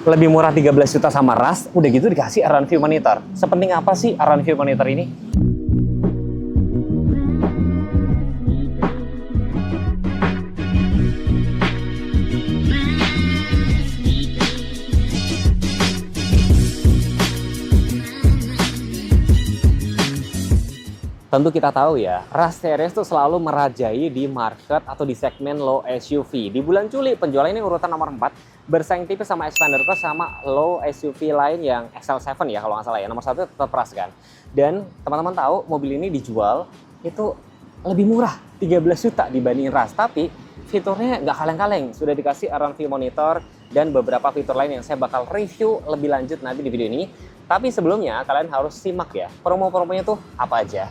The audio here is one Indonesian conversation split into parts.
Lebih murah 13 juta sama Rush, udah gitu dikasih Aran View Monitor. Sepenting apa sih Aran View Monitor ini? Tentu kita tahu ya, Rush Series itu selalu merajai di market atau di segmen low SUV. Di bulan Juli, penjualan ini urutan nomor 4, bersaing tipis sama Xpander Cross sama low SUV lain yang XL7 ya kalau nggak salah ya. Nomor 1 tetap Rush kan. Dan teman-teman tahu mobil ini dijual itu lebih murah, 13 juta dibanding Rush. Tapi fiturnya nggak kaleng-kaleng, sudah dikasih Aran View Monitor dan beberapa fitur lain yang saya bakal review lebih lanjut nanti di video ini. Tapi sebelumnya kalian harus simak ya, promo-promonya tuh apa aja.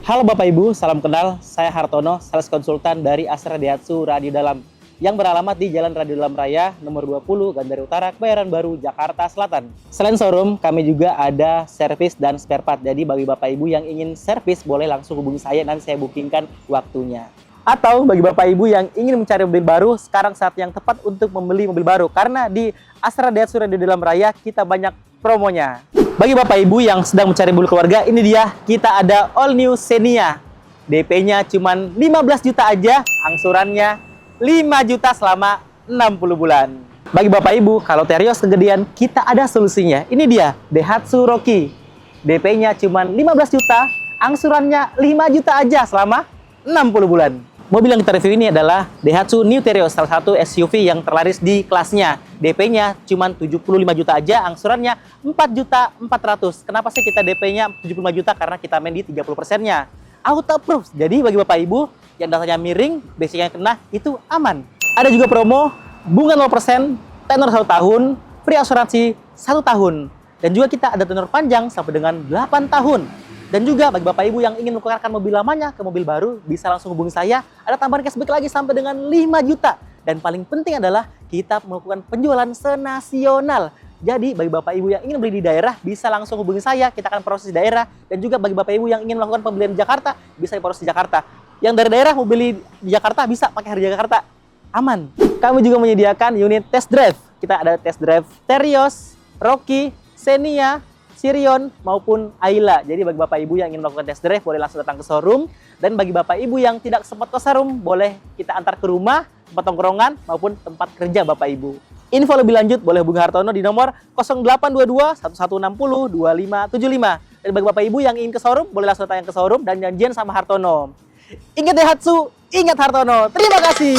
Halo Bapak Ibu, salam kenal. Saya Hartono, sales konsultan dari Astra Daihatsu Radio Dalam yang beralamat di Jalan Radio Dalam Raya nomor 20, Gandaria Utara, Kebayoran Baru, Jakarta Selatan. Selain showroom, kami juga ada servis dan spare part. Jadi bagi Bapak Ibu yang ingin servis, boleh langsung hubungi saya dan saya bookingkan waktunya. Atau bagi Bapak Ibu yang ingin mencari mobil baru, sekarang saat yang tepat untuk membeli mobil baru. Karena di Astra Daihatsu Radio Dalam Raya kita banyak promonya. Bagi Bapak Ibu yang sedang mencari mobil keluarga, ini dia, kita ada All New Xenia. DP-nya cuma 15 juta aja, angsurannya 5 juta selama 60 bulan. Bagi Bapak Ibu, kalau Terios kegedean, kita ada solusinya. Ini dia, Daihatsu Rocky. DP-nya cuma 15 juta, angsurannya 5 juta aja selama 60 bulan. Mobil yang kita review ini adalah Daihatsu New Terios, salah satu SUV yang terlaris di kelasnya. DP-nya cuma 75 juta aja, angsurannya 4.400.000. Kenapa sih kita DP-nya 75 juta? Karena kita main di 30%-nya. Auto approved. Jadi bagi Bapak Ibu yang datanya miring, basicnya kena, itu aman. Ada juga promo bunga 0%, tenor 1 tahun, free asuransi 1 tahun. Dan juga kita ada tenor panjang sampai dengan 8 tahun. Dan juga bagi Bapak Ibu yang ingin menukarkan mobil lamanya ke mobil baru, bisa langsung hubungi saya. Ada tambahan cashback lagi sampai dengan 5 juta. Dan paling penting adalah kita melakukan penjualan senasional. Jadi bagi Bapak Ibu yang ingin beli di daerah, bisa langsung hubungi saya. Kita akan proses di daerah. Dan juga bagi Bapak Ibu yang ingin melakukan pembelian di Jakarta, bisa diproses di Jakarta. Yang dari daerah mau beli di Jakarta, bisa pakai harga Jakarta. Aman. Kami juga menyediakan unit test drive. Kita ada test drive Terios, Rocky, Xenia, Sirion maupun Ayla. Jadi bagi Bapak Ibu yang ingin melakukan test drive, boleh langsung datang ke showroom. Dan bagi Bapak Ibu yang tidak sempat ke showroom, boleh kita antar ke rumah, tempat tongkrongan maupun tempat kerja Bapak Ibu. Info lebih lanjut boleh hubungi Hartono di nomor 0822 1160 2575. Dan bagi Bapak Ibu yang ingin ke showroom, boleh langsung datang ke showroom dan janjian sama Hartono. Ingat Daihatsu, ingat Hartono. Terima kasih.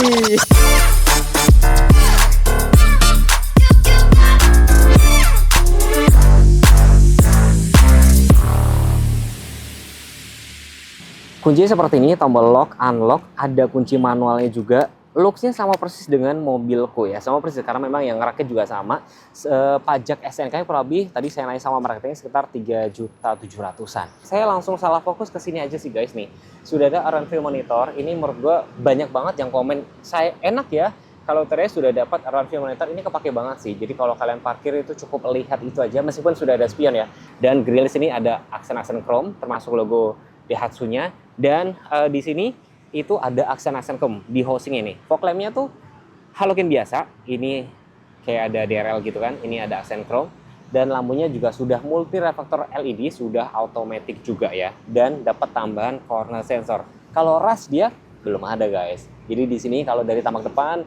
Kuncinya seperti ini, tombol lock, unlock, ada kunci manualnya juga. Looks-nya sama persis dengan mobilku ya, sama persis karena memang yang ngerakit juga sama. Pajak STNK kurang lebih tadi saya naik sama marketingnya sekitar 3.700.000-an. Saya langsung salah fokus ke sini aja sih guys nih. Sudah ada Aran View Monitor, ini menurut gue banyak banget yang komen, saya enak ya. Kalau Terios sudah dapat Aran View Monitor, ini kepake banget sih. Jadi kalau kalian parkir itu cukup lihat itu aja, meskipun sudah ada spion ya. Dan grill sini ada aksen-aksen chrome, termasuk logo Daihatsu-nya. Dan di sini itu ada aksen-aksen chrome di housing ini. Fog lamp-nya tuh halogen biasa. Ini kayak ada DRL gitu kan. Ini ada aksen chrome. Dan lampunya juga sudah multi reflektor LED, sudah automatic juga ya. Dan dapat tambahan corner sensor. Kalau Rush dia belum ada guys. Jadi di sini kalau dari tampak depan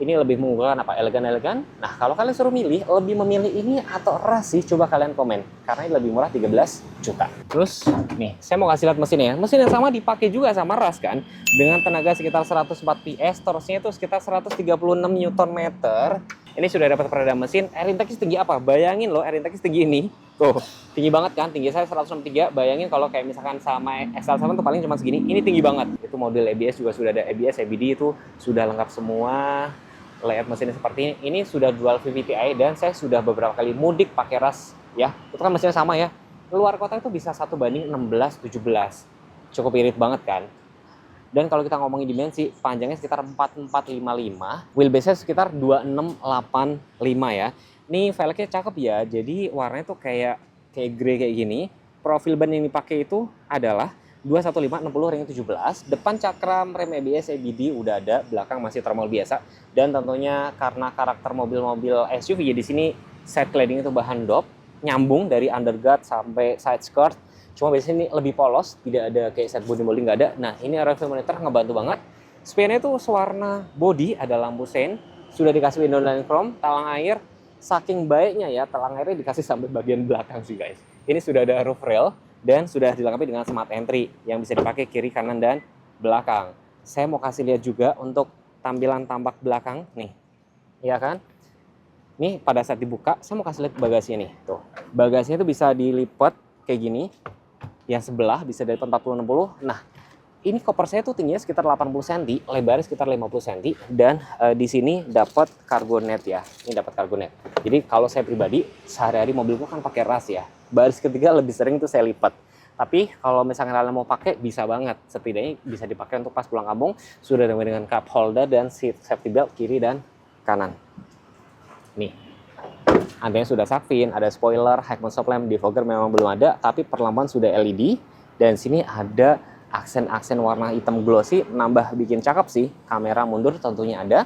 ini lebih mengunggulkan apa? Elegan-elegan. Nah, kalau kalian suruh milih, lebih memilih ini atau Rush sih? Coba kalian komen. Karena ini lebih murah 13 juta. Terus, nih, saya mau kasih lihat mesinnya. Mesin yang sama dipakai juga sama Rush kan? Dengan tenaga sekitar 104 PS, torsinya itu sekitar 136 Nm. Ini sudah dapat peredam mesin. Air intake setinggi apa? Bayangin loh, air intake setinggi ini. Tuh, tinggi banget kan? Tinggi saya 163. Bayangin kalau kayak misalkan sama XL7 tuh paling cuma segini. Ini tinggi banget. Itu model ABS juga sudah ada ABS, ABD itu sudah lengkap semua. Layout mesinnya seperti ini. Ini sudah dual VVTi dan saya sudah beberapa kali mudik pakai Rush ya. Itu kan mesinnya sama ya. Luar kota itu bisa 1:16, 17. Cukup irit banget kan. Dan kalau kita ngomongin dimensi, panjangnya sekitar 4455, wheelbase-nya sekitar 2685 ya. Ini velgnya cakep ya. Jadi warnanya tuh kayak grey kayak gini. Profil ban yang dipakai itu adalah 215/60 ring 17. Depan cakram rem ABS ABD udah ada, belakang masih tromol biasa. Dan tentunya karena karakter mobil-mobil SUV ya di sini Side cladding itu bahan dop, nyambung dari underguard sampai side skirt. Cuma biasanya ini lebih polos, tidak ada kayak side body molding, nggak ada. Nah, ini arrival monitor ngebantu banget. Spion-nya itu sewarna body, ada lampu sein, sudah dikasih window dan chrome, talang air. Saking baiknya ya, talang airnya dikasih sampai bagian belakang sih guys. Ini sudah ada roof rail dan sudah dilengkapi dengan smart entry yang bisa dipakai kiri, kanan, dan belakang. Saya mau kasih lihat juga untuk tampilan tampak belakang nih, ya kan? Nih pada saat dibuka, saya mau kasih lihat bagasinya nih. Tuh, bagasinya itu bisa dilipat kayak gini. Yang sebelah bisa dari 40-60. Nah, ini koper saya tuh tingginya sekitar 80 cm, lebarnya sekitar 50 cm, dan di sini dapat cargo net ya. Ini dapat cargo net. Jadi kalau saya pribadi sehari-hari mobilku kan pakai ras ya. Baris ketiga lebih sering tuh saya lipat. Tapi kalau misalnya kalian mau pakai bisa banget. Setidaknya bisa dipakai untuk pas pulang kampung. Sudah dengan cup holder dan seat safety belt kiri dan kanan. Nih. Antenya sudah sakfin, ada spoiler, headlamp stop lamp, defogger memang belum ada, tapi perlampuan sudah LED. Dan sini ada aksen-aksen warna hitam glossy, nambah bikin cakep sih. Kamera mundur tentunya ada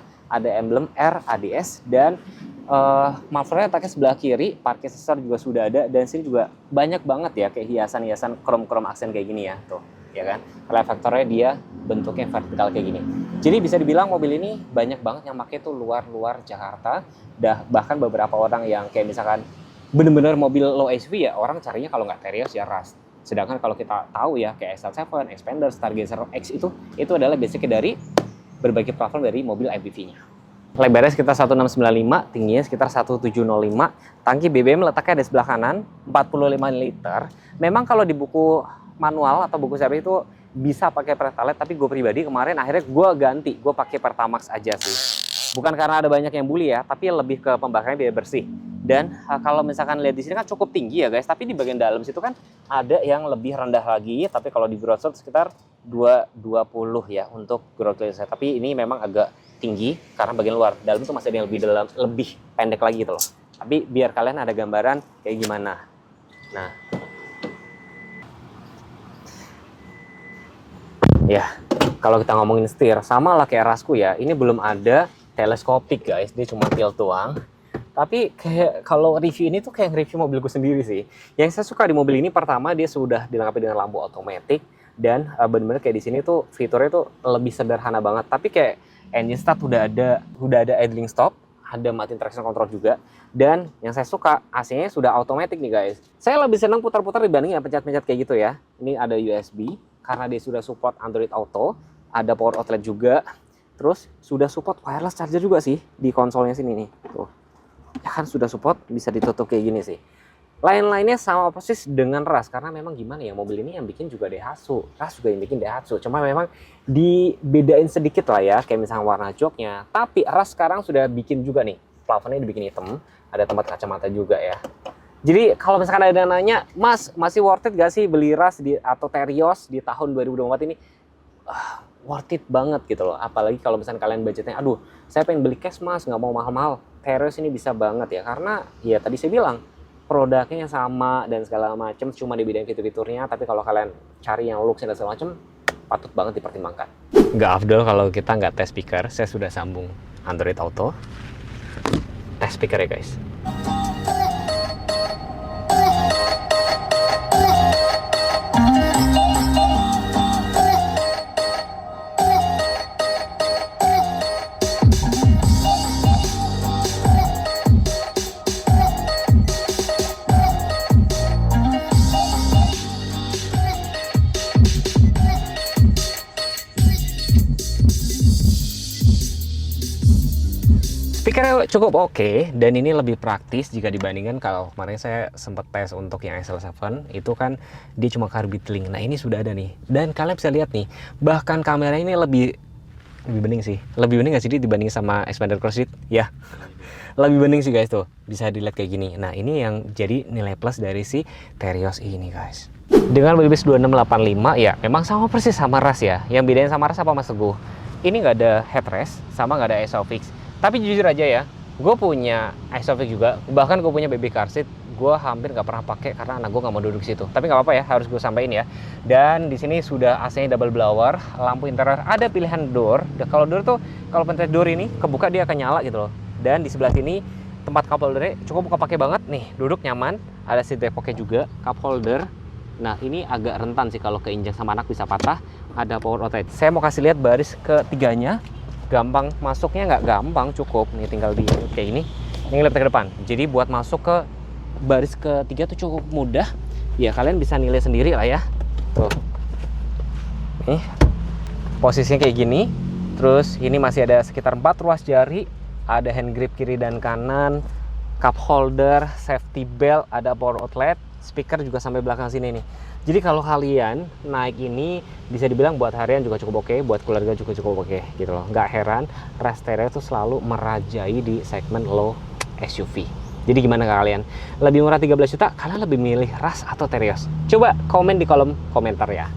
emblem R, ADS, dan muffler letaknya sebelah kiri, parking sensor juga sudah ada, dan sini juga banyak banget ya kayak hiasan-hiasan krom-krom aksen kayak gini ya, tuh, ya kan. Reflektornya dia bentuknya vertikal kayak gini. Jadi bisa dibilang mobil ini banyak banget yang pakai tuh luar Jakarta. Bahkan beberapa orang yang kayak misalkan bener-bener mobil low SUV ya, orang carinya kalau nggak Terios ya Ras. Sedangkan kalau kita tahu ya kayak SL7, Expander, Stargazer X itu adalah basicnya dari berbagai platform dari mobil MPV-nya. Lebarnya sekitar 1695, tingginya sekitar 1705. Tangki BBM letaknya di sebelah kanan, 45 liter. Memang kalau di buku manual atau buku seri itu bisa pakai Pertalite, tapi gue pribadi kemarin akhirnya gue ganti, gue pakai Pertamax aja sih. Bukan karena ada banyak yang bully ya, tapi lebih ke pembakarannya biar bersih. Dan kalau misalkan lihat di sini kan cukup tinggi ya guys, tapi di bagian dalam situ kan ada yang lebih rendah lagi, tapi kalau di ground clearance sekitar 220 ya untuk ground clearance. Tapi ini memang agak tinggi karena bagian luar. Dalam itu masih ada yang lebih pendek lagi gitu loh. Tapi biar kalian ada gambaran kayak gimana. Nah, ya kalau kita ngomongin setir, sama lah kayak Rasku ya, ini belum ada teleskopik guys, dia cuma tilt doang. Tapi kayak kalau review ini tuh kayak review mobilku sendiri sih. Yang saya suka di mobil ini pertama dia sudah dilengkapi dengan lampu otomatis, dan benar-benar kayak di sini tuh fiturnya tuh lebih sederhana banget. Tapi kayak engine start udah ada idling stop, ada matiin traction control juga. Dan yang saya suka AC-nya sudah otomatis nih guys. Saya lebih senang putar-putar dibanding yang pencet-pencet kayak gitu ya. Ini ada USB karena dia sudah support Android Auto, ada power outlet juga. Terus sudah support wireless charger juga sih di konsolnya sini nih. Tuh. Ya kan sudah support, bisa ditutup kayak gini sih. Lain-lainnya sama persis dengan Ras, karena memang gimana ya, mobil ini yang bikin juga Daihatsu. Ras juga yang bikin Daihatsu. Cuma memang dibedain sedikit lah ya, kayak misalnya warna joknya. Tapi Ras sekarang sudah bikin juga nih, plafonnya dibikin hitam, ada tempat kacamata juga ya. Jadi kalau misalkan ada yang nanya, Mas masih worth it gak sih beli Ras atau Terios di tahun 2024 ini? Worth it banget gitu loh. Apalagi kalau misalkan kalian budgetnya, aduh saya pengen beli cash mas, nggak mau mahal-mahal. Terios ini bisa banget ya, karena ya tadi saya bilang produknya sama dan segala macam, cuma dibedain fitur-fiturnya. Tapi kalau kalian cari yang looks dan segala macam, patut banget dipertimbangkan. Nggak afdol kalau kita nggak tes speaker. Saya sudah sambung Android Auto. Tes speaker ya guys. Speakernya cukup oke, dan ini lebih praktis jika dibandingkan kalau kemarin saya sempat tes untuk yang SL7, itu kan dia cuma carbide link. Nah ini sudah ada nih, dan kalian bisa lihat nih, bahkan kamera ini lebih bening sih, lebih bening nggak sih dibanding sama Expander Crossfit ya. Lebih bening sih guys, tuh bisa dilihat kayak gini. Nah ini yang jadi nilai plus dari si Terios ini guys. Dengan wheelbase 2685 ya, memang sama persis sama Ras ya. Yang bedain sama Ras apa Mas Teguh? Ini nggak ada headrest, sama nggak ada ISOFIX. Tapi jujur aja ya, gue punya ISOFIX juga, bahkan gue punya baby car seat, gue hampir nggak pernah pakai karena anak gue nggak mau duduk situ. Tapi nggak apa-apa ya, harus gue sampaikan ya. Dan di sini sudah AC-nya double blower, lampu interior, ada pilihan door. Kalau door tuh, kalau pencet door ini kebuka dia akan nyala gitu loh. Dan di sebelah sini tempat cup holdernya cukup kepake banget nih, duduk nyaman, ada seat back pocket juga, cup holder. Nah ini agak rentan sih kalau keinjak sama anak bisa patah. Ada power outlet. Saya mau kasih lihat baris ketiganya, gampang masuknya nggak gampang, cukup nih tinggal di kayak ini. Ini lihat ke depan. Jadi buat masuk ke baris ketiga tuh cukup mudah. Ya kalian bisa nilai sendiri lah ya. Tuh. Nih posisinya kayak gini. Terus ini masih ada sekitar 4 ruas jari, ada hand grip kiri dan kanan, cup holder, safety belt, ada power outlet, speaker juga sampai belakang sini nih. Jadi kalau kalian naik ini bisa dibilang buat harian juga cukup oke, buat keluarga juga cukup oke gitu loh. Nggak heran Restera itu selalu merajai di segmen low SUV. Jadi gimana kalian? Lebih murah 13 juta, kalian lebih milih Ras atau Terios? Coba komen di kolom komentar ya.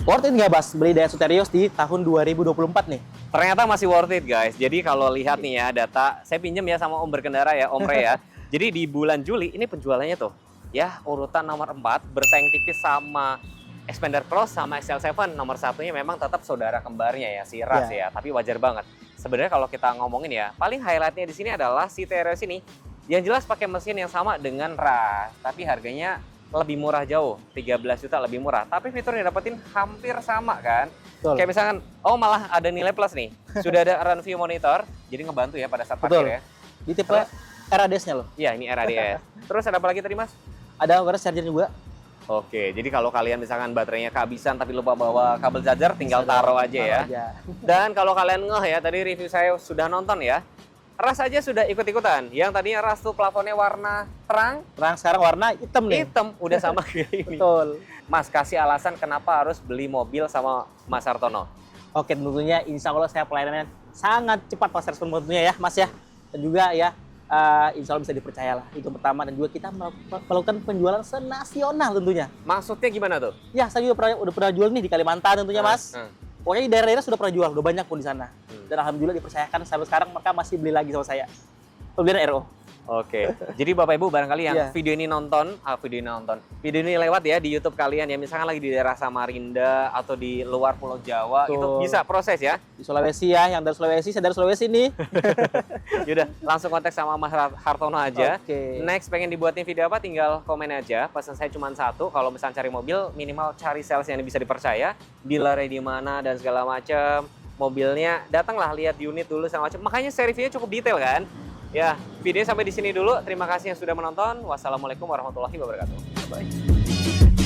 Worth it nggak Bas beli Daihatsu Terios di tahun 2024 nih? Ternyata masih worth it guys. Jadi kalau lihat nih ya data, saya pinjam ya sama Om berkendara ya, Om Re ya. Jadi di bulan Juli ini penjualannya tuh ya urutan nomor 4 bersaing tipis sama Xpander Cross sama XL7. Nomor satunya memang tetap saudara kembarnya ya si Ras ya, tapi wajar banget. Sebenarnya kalau kita ngomongin ya, paling highlightnya di sini adalah si Terios ini yang jelas pakai mesin yang sama dengan Ras, tapi harganya lebih murah jauh, 13 juta lebih murah. Tapi fitur yang dapetin hampir sama kan. Betul. Kayak misalkan, oh malah ada nilai plus nih. Sudah ada run view monitor, jadi ngebantu ya pada saat Betul. parkir ya. Di tipe RADS-nya loh. Iya, ini RADS. Terus ada apa lagi tadi Mas? Ada wireless charger juga. Oke, jadi kalau kalian misalkan baterainya kehabisan tapi lupa bawa kabel charger, tinggal taruh aja ya. Dan kalau kalian ngeh ya, tadi review saya sudah nonton ya. Ras aja sudah ikut-ikutan. Yang tadinya Ras tuh plafonnya warna terang, Sekarang warna hitam nih. hitam, udah sama kayak ini. Betul. Mas, kasih alasan kenapa harus beli mobil sama Mas Hartono. Oke, tentunya insya Allah saya pelayanannya sangat cepat pas respon tentunya ya Mas ya. Dan juga ya insya Allah bisa dipercaya lah. Itu pertama, dan juga kita melakukan penjualan senasional tentunya. Maksudnya gimana tuh? Ya, saya juga udah pernah jual nih di Kalimantan tentunya Mas. Pokoknya di daerah-daerah sudah pernah jual, udah banyak pun di sana. Dan alhamdulillah dipercayakan sampai sekarang mereka masih beli lagi sama saya. Pembelian RO. Oke, jadi Bapak Ibu barangkali yang Iya. video ini lewat ya di YouTube kalian ya, misalkan lagi di daerah Samarinda atau di luar Pulau Jawa, Betul. itu bisa proses ya. Di Sulawesi ya, yang dari Sulawesi, saya dari Sulawesi nih. Yaudah, langsung kontak sama Mas Hartono aja. Oke. Next pengen dibuatin video apa, tinggal komen aja. Pesan saya cuma satu, kalau misalnya cari mobil minimal cari sales yang bisa dipercaya, dealernya di mana dan segala macam. Mobilnya datanglah lihat unit dulu segala macam. Makanya saya reviewnya cukup detail kan. Ya, videonya sampai di sini dulu. Terima kasih yang sudah menonton. Wassalamualaikum warahmatullahi wabarakatuh. Bye.